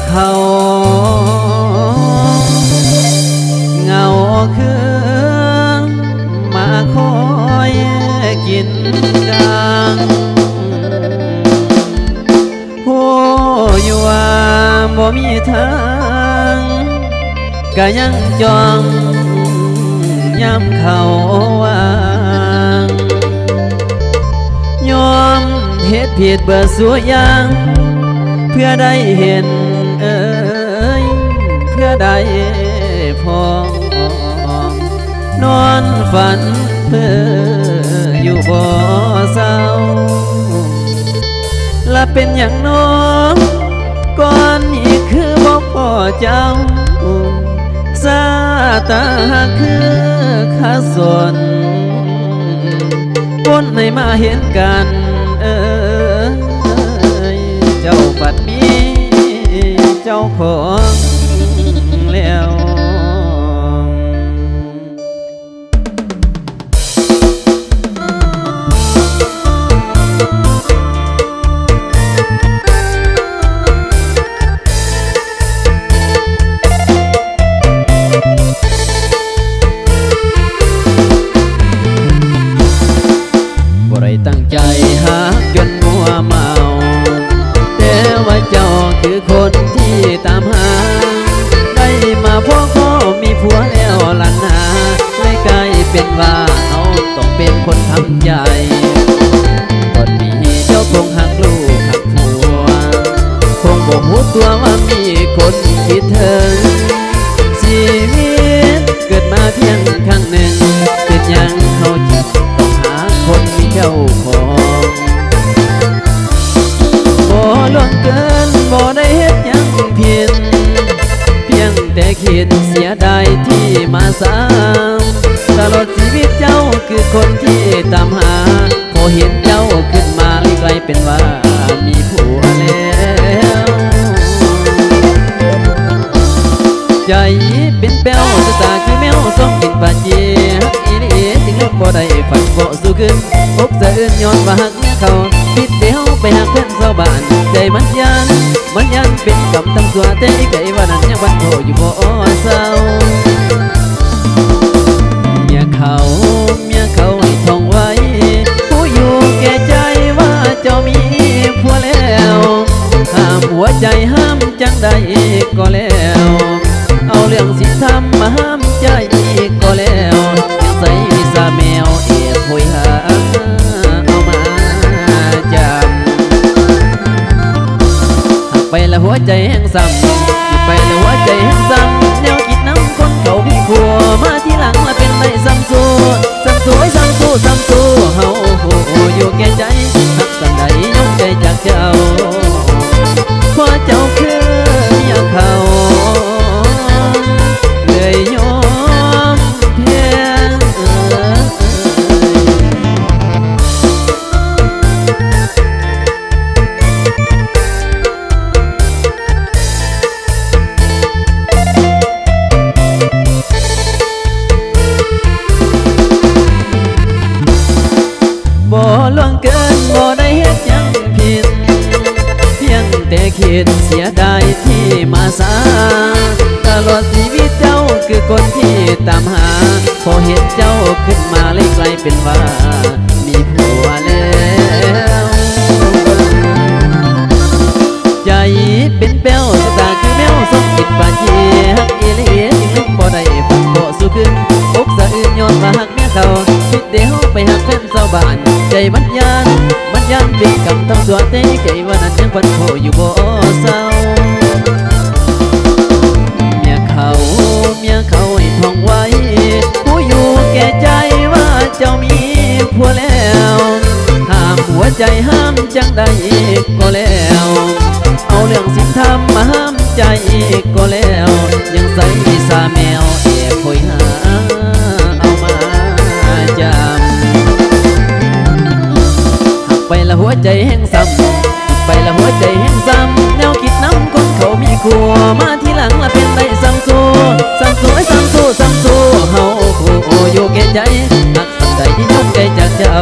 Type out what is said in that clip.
เขาเงาคือมาคอยกินกังหูอยู่ว่าบ่มีทางก็ยังจองย้ำเขาวางยอมเหตุผิดเบื่อสัวยังเพื่อได้เห็นเพื่อได้พองนอนฝันเพื่ออยู่บ่เศร้าและเป็นอย่างน้องก่อนนี้คือบ่พอเจ้าซาตาคือข้าส่วนคนให้มาเห็นกันเจ้าปัดมีเจ้าของแล้วตั้งใจหาจนมัวเมาแต่ว่าเจ้าคือคนที่ตามหาได้มาพบก็มีผัวแล้วล่ะนะไม่กลายเป็นว่าเอาต้องเป็นคนทำใจตอนนี้เจ้าคงหักลูกหักผัวคงบอกหูตัวว่ามีคนคิดถึงชีวิตเกิดมาเพียงครั้งหนึ่งเป็นยังเขาจิตต้องหาคนมีเจ้าของบ่ล่วงเกินบ่ได้เฮ็ดหยังผิดเพียงแต่คิดเสียดายที่มาสามตลอดชีวิตเจ้าคือคนที่ตามหาพอเห็นเจ้าขึ้นมาเลยกลายเป็นว่ามีผัวแล้วใจเป็นแป้วสตาคือแมวส่องกินปาเจียอีนี่จึงเลิกบ่ได้ฝันบ่สู้ขึ้นอกสะอื้นย้อนว่าหักเขาคิดเดียวไปหักเพื่อนชาวบ้านใจมันยันเป็นกำตั้งตัวแต่ไก่ว่านั้นยังวันโผอยู่บ่เศร้าเมียเขาให้ท่องไว้ผู้อยู่แก่ใจว่าเจ้ามีผัวแล้วห้ามหัวใจห้ามจังใดก็แล้วเอาเรื่องสิทำมาห้ามใจก็แล้วยังใส่วิสาแมวคุยหาเอามาจำหักไปแล้วหัวใจแห้งซ้ำอยู่ไปแล้วหัวใจแห้งซ้ำแนวคิดน้ำคนเขามีขัวมาที่หลังละเป็นได้ซ้ำสู้เฮาอยู่แก่ใจหักสันใดยกใจจากเจ้าเพราะเจ้าคือเมียเขาเลยยอมเพียงบ่ล่วงเกินบ่ได้เฮ็ดหยังผิดเพียงแต่คิดเสียดายที่มาสาตลอดชีวิตเจ้าคือคนที่ตามหาพอเห็นเจ้าขึ้นมาเลยกลายเป็นว่ามีผัวแล้วใจเป็นแป้วสตาคือแมวส่องกินปาเจียหักอีเลียจึงลืมบ่ได้ฝันบ่สู้ขึ้นอกสะอื้นย้อนว่าหักเมียเขาคิดเดียวไปหักแฟนชาวบ้านใจมันยันเป็นกำตั้งตัวแต่ใจว่านั้นยังฝันโผอยู่บ่เศร้าเมียเขาให้ท่องไว้ผู้อยู่แก่ใจว่าเจ้ามีผัวแล้วห้ามหัวใจห้ามจังใดก็แล้วเอาเรื่องสิทำมาห้ามใจก็แล้วยังใส่สาแมวคุยหาเอามาจำไปละหัวใจแห้งซ้ำไปละหัวใจแห้งซ้ำแนวคิดน้ำคนเขามีขัวมาที่หลังละเป็นได้ซ้ำสู้เฮาอยู่แก่ใจหักสักใดที่ยกใจจากเจ้า